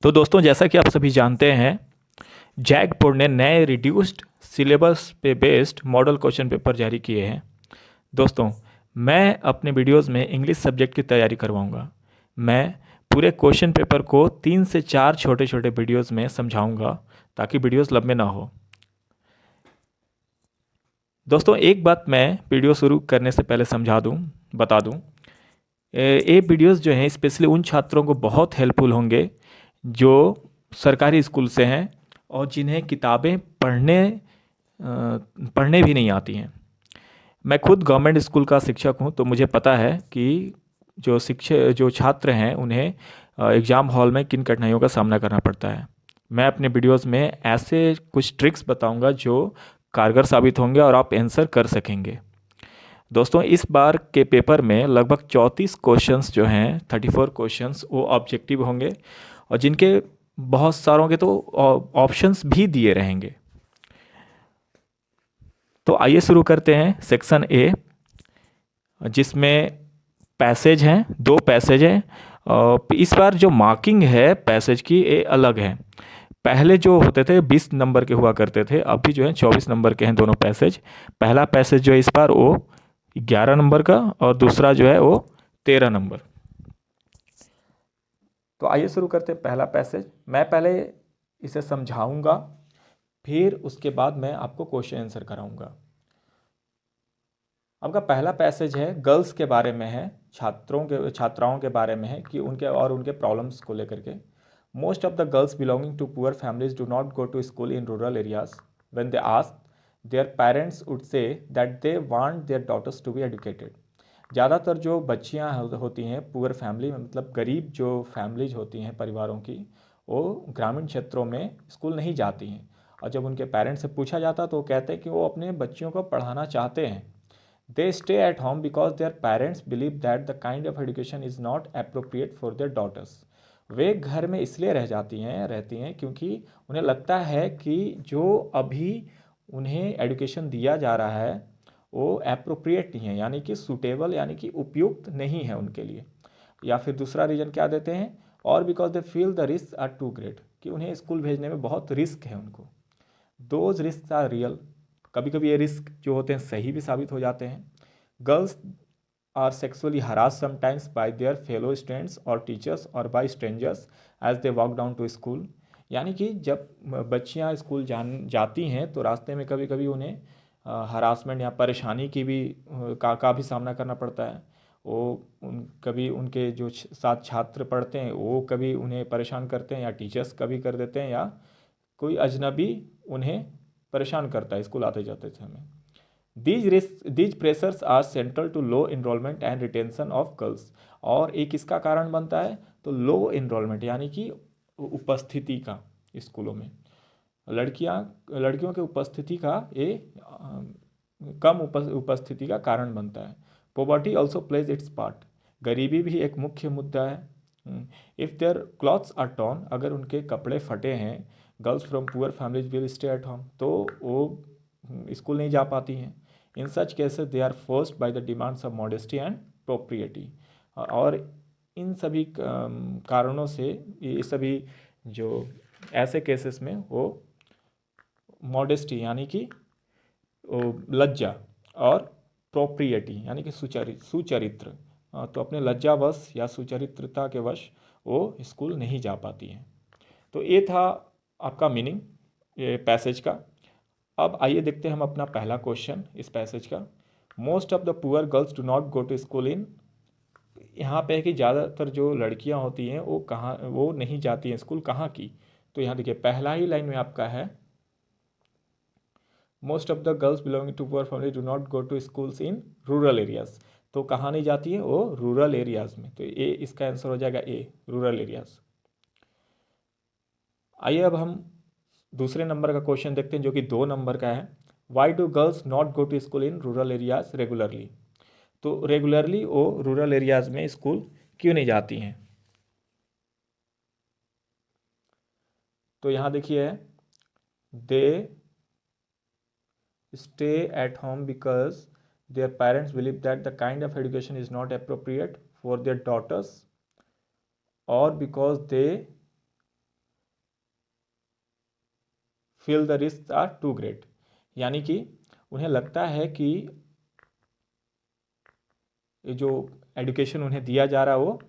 तो दोस्तों, जैसा कि आप सभी जानते हैं, जैक बोर्ड ने नए रिड्यूस्ड सिलेबस पे बेस्ड मॉडल क्वेश्चन पेपर जारी किए हैं। दोस्तों, मैं अपने वीडियोस में इंग्लिश सब्जेक्ट की तैयारी करवाऊंगा। मैं पूरे क्वेश्चन पेपर को 3 से 4 छोटे छोटे वीडियोस में समझाऊंगा ताकि वीडियोस लंबे ना हो। दोस्तों, एक बात मैं वीडियो शुरू करने से पहले बता दूं। ये वीडियोस जो हैं स्पेशली उन छात्रों को बहुत हेल्पफुल होंगे जो सरकारी स्कूल से हैं और जिन्हें किताबें पढ़ने भी नहीं आती हैं। मैं खुद गवर्नमेंट स्कूल का शिक्षक हूँ, तो मुझे पता है कि जो छात्र हैं उन्हें एग्ज़ाम हॉल में किन कठिनाइयों का सामना करना पड़ता है। मैं अपने वीडियोस में ऐसे कुछ ट्रिक्स बताऊंगा जो कारगर साबित होंगे और आप आंसर कर सकेंगे। दोस्तों, इस बार के पेपर में लगभग 34 क्वेश्चंस जो हैं, 34 क्वेश्चंस वो ऑब्जेक्टिव होंगे और जिनके बहुत सारों के तो ऑप्शंस भी दिए रहेंगे। तो आइए शुरू करते हैं सेक्शन ए, जिसमें पैसेज हैं, 2 पैसेज हैं। इस बार जो मार्किंग है पैसेज की ये अलग है। पहले जो होते थे 20 नंबर के हुआ करते थे, अभी जो है 24 नंबर के हैं दोनों पैसेज। पहला पैसेज जो है इस बार वो 11 नंबर का और दूसरा जो है वो 13 नंबर। तो आइए शुरू करते हैं पहला पैसेज। मैं पहले इसे समझाऊंगा, फिर उसके बाद मैं आपको क्वेश्चन आंसर कराऊंगा। आपका पहला पैसेज है, गर्ल्स के बारे में है, छात्राओं के बारे में है कि उनके प्रॉब्लम्स को लेकर के। Most of the girls belonging to poor families do not go to school in rural areas. When they ask their parents would say that they want their daughters to be educated. ज़्यादातर जो बच्चियाँ होती हैं poor family में, मतलब गरीब जो families होती हैं परिवारों की, वो ग्रामीण क्षेत्रों में स्कूल नहीं जाती हैं। और जब उनके पेरेंट्स से पूछा जाता तो वो कहते हैं कि वो अपने बच्चियों को पढ़ाना चाहते हैं। They stay at home because their parents believe that the kind of education is not appropriate for their daughters. वे घर में इसलिए रहती हैं क्योंकि उन्हें लगता है कि जो अभी उन्हें एजुकेशन दिया जा रहा है वो अप्रोप्रिएट नहीं है, यानी कि सूटेबल, यानी कि उपयुक्त नहीं है उनके लिए। या फिर दूसरा रीज़न क्या देते हैं, और because they feel the risk are too great, कि उन्हें स्कूल भेजने में बहुत रिस्क है उनको। Those risk are real. कभी कभी ये रिस्क जो होते हैं सही भी साबित हो जाते हैं। Girls are sexually harass sometimes by their fellow students और टीचर्स और by strangers as they walk down to school. यानी कि जब बच्चियां स्कूल जाती हैं तो रास्ते में कभी कभी उन्हें हरासमेंट या परेशानी की भी का भी सामना करना पड़ता है। कभी उनके जो साथ छात्र पढ़ते हैं वो कभी उन्हें परेशान करते हैं, या टीचर्स कभी कर देते हैं, या कोई अजनबी उन्हें परेशान करता है स्कूल आते जाते समय। These pressures are central to low enrolment and retention of girls. और एक इसका कारण बनता है तो लो इनरोलमेंट, यानी कि उपस्थिति का स्कूलों में लड़कियों के उपस्थिति का ये कम उपस्थिति का कारण बनता है। Poverty also plays its part. गरीबी भी एक मुख्य मुद्दा है। If their clothes are torn, अगर उनके कपड़े फटे हैं, girls from poor families will stay at home, तो वो स्कूल नहीं जा पाती हैं। In such cases they are forced by the demands of modesty and propriety. और इन सभी कारणों से, ये सभी जो ऐसे केसेस में वो मॉडेस्टी यानी कि लज्जा और प्रोप्रिएटी यानी कि सुचरित्र, तो अपने लज्जावश या सुचरित्रता के वश वो स्कूल नहीं जा पाती हैं। तो ये था आपका मीनिंग ये पैसेज का। अब आइए देखते हैं हम अपना पहला क्वेश्चन इस पैसेज का। Most of the poor girls do not go to school in. यहाँ पे है कि ज़्यादातर जो लड़कियाँ होती हैं वो नहीं जाती हैं स्कूल, कहाँ की। तो यहाँ देखिए पहला ही लाइन में आपका है, most of the girls belonging to poor family do not go to schools in rural areas. तो कहाँ नहीं जाती है, वो रूरल एरियाज में। तो ए इसका आंसर हो जाएगा ए, रूरल एरियाज। आइए अब हम दूसरे नंबर का क्वेश्चन देखते हैं जो कि 2 नंबर का है। Why do girls not go to school in rural areas regularly. तो रेगुलरली वो रूरल एरियाज में स्कूल क्यों नहीं जाती हैं। तो यहाँ देखिए, they stay at home because their parents believe that the kind of education is not appropriate for their daughters, और because they feel the risk are too great, यानी कि उन्हें लगता है कि ये जो एजुकेशन उन्हें दिया जा रहा है वो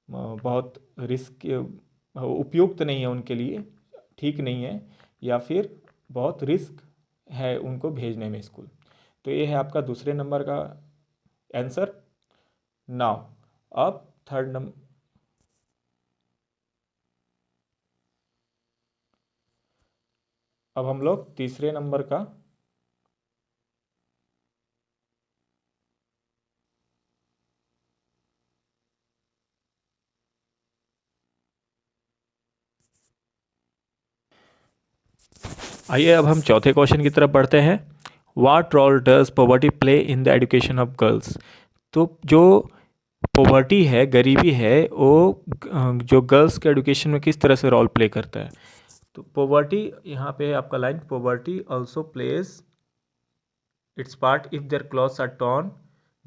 बहुत रिस्क उपयुक्त नहीं है उनके लिए, ठीक नहीं है, या फिर बहुत रिस्क है उनको भेजने में स्कूल। तो ये है आपका दूसरे नंबर का आंसर। नाउ अब थर्ड नंबर, अब हम लोग तीसरे नंबर का आइए अब हम चौथे क्वेश्चन की तरफ बढ़ते हैं। What role does poverty play in the education of girls. तो जो पॉवर्टी है, गरीबी है, वो जो गर्ल्स के एजुकेशन में किस तरह से रोल प्ले करता है। तो पॉवर्टी, यहाँ पे आपका line, poverty also plays its part if their clothes are torn,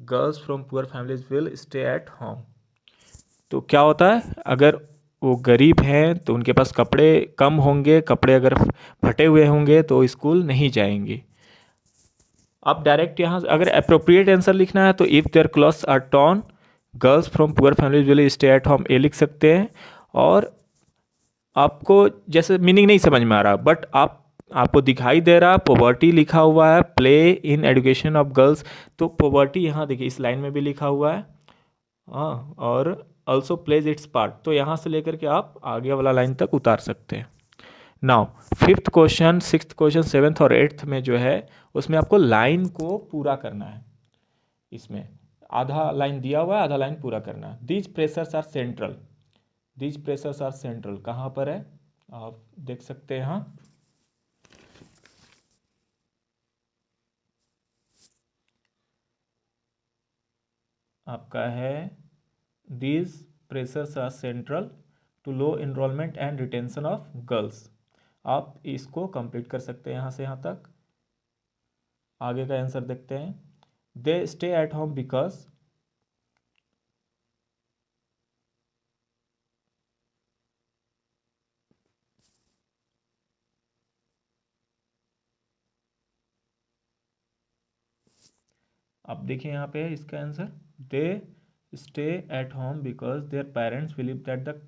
girls from poor families will stay at home. तो क्या होता है, अगर वो गरीब हैं तो उनके पास कपड़े कम होंगे, कपड़े अगर फटे हुए होंगे तो स्कूल नहीं जाएंगे। आप डायरेक्ट यहाँ अगर अप्रोप्रिएट आंसर लिखना है तो if their clothes are torn, girls from poor families will stay at home, ये लिख सकते हैं। और आपको जैसे मीनिंग नहीं समझ में आ रहा, बट आपको दिखाई दे रहा पॉवर्टी लिखा हुआ है, play in education of girls, तो पॉवर्टी यहाँ देखिए इस लाइन में भी लिखा हुआ है, हाँ, और ऑल्सो प्लेज इट्स पार्ट, तो यहाँ से लेकर के आप आगे वाला लाइन तक उतार सकते हैं। Now fifth question, sixth question, seventh और एट्थ में जो है उसमें आपको लाइन को पूरा करना है। इसमें आधा लाइन दिया हुआ है, आधा लाइन पूरा करना है। These pressures are central, these pressures are central कहाँ पर है, आप देख सकते हैं यहाँ, आपका है these pressures are central to low enrolment and retention of girls. आप इसको कंप्लीट कर सकते हैं यहाँ से यहाँ तक। आगे का आंसर देखते हैं। They stay at home because, अब देखिए यहाँ पे है इसका answer, they stay at home because their parents believe that the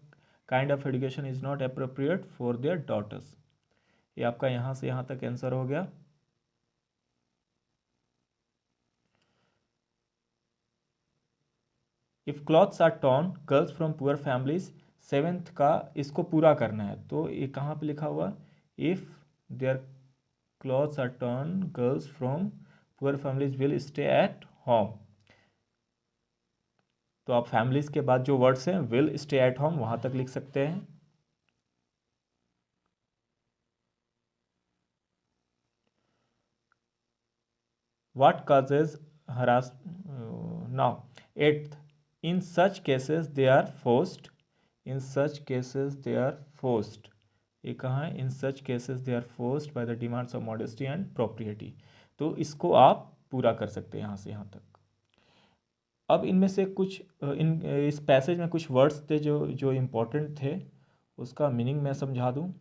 kind of education is not appropriate for their daughters. ये आपका यहाँ से यहाँ तक आंसर हो गया। If clothes are torn, girls from poor families, seventh का इसको पूरा करना है, तो ये कहाँ पे लिखा हुआ, if their clothes are torn, girls from poor families will stay at home. तो आप फैमिलीज के बाद जो वर्ड्स हैं विल स्टे एट होम वहाँ तक लिख सकते हैं। What causes harass? Now, eighth. In such cases they are forced. In such cases they are forced. ये कहाँ है? In such cases they are forced by the demands of modesty and propriety. तो इसको आप पूरा कर सकते हैं यहाँ से यहाँ तक। अब इनमें से कुछ इस पैसेज में कुछ वर्ड्स थे जो जो इम्पोर्टेंट थे, उसका मीनिंग मैं समझा दूँ।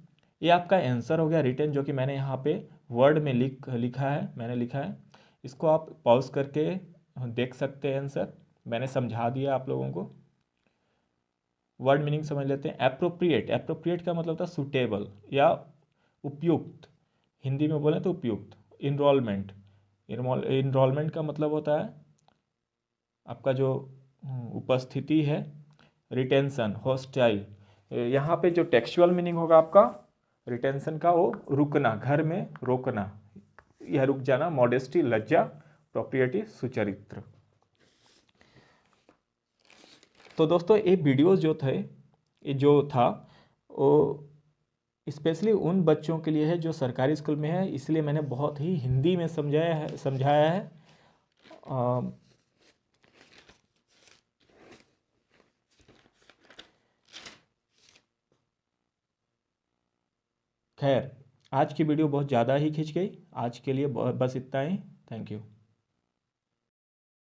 ये आपका आंसर हो गया रिटर्न, जो कि मैंने यहाँ पे वर्ड में लिखा है, मैंने लिखा है। इसको आप पॉज करके देख सकते हैं आंसर, मैंने समझा दिया आप लोगों को। वर्ड मीनिंग समझ लेते हैं। एप्रोप्रिएट, एप्रोप्रिएट का मतलब था सुटेबल या उपयुक्त, हिंदी में बोलें तो उपयुक्त। इनरोलमेंट, इनरोलमेंट का मतलब होता है आपका जो उपस्थिति है। रिटेंशन, हॉस्टाइल, यहाँ पे जो टेक्सुअल मीनिंग होगा आपका रिटेंशन का, वो रुकना, घर में रोकना, यह रुक जाना। मॉडेस्टी, लज्जा। प्रोप्रिएटी, सुचरित्र। तो दोस्तों ये वीडियोस जो थे, ये जो था वो स्पेशली उन बच्चों के लिए है जो सरकारी स्कूल में है, इसलिए मैंने बहुत ही हिंदी में समझाया है। खैर, आज की वीडियो बहुत ज़्यादा ही खिंच गई। आज के लिए बस इतना ही। Thank you.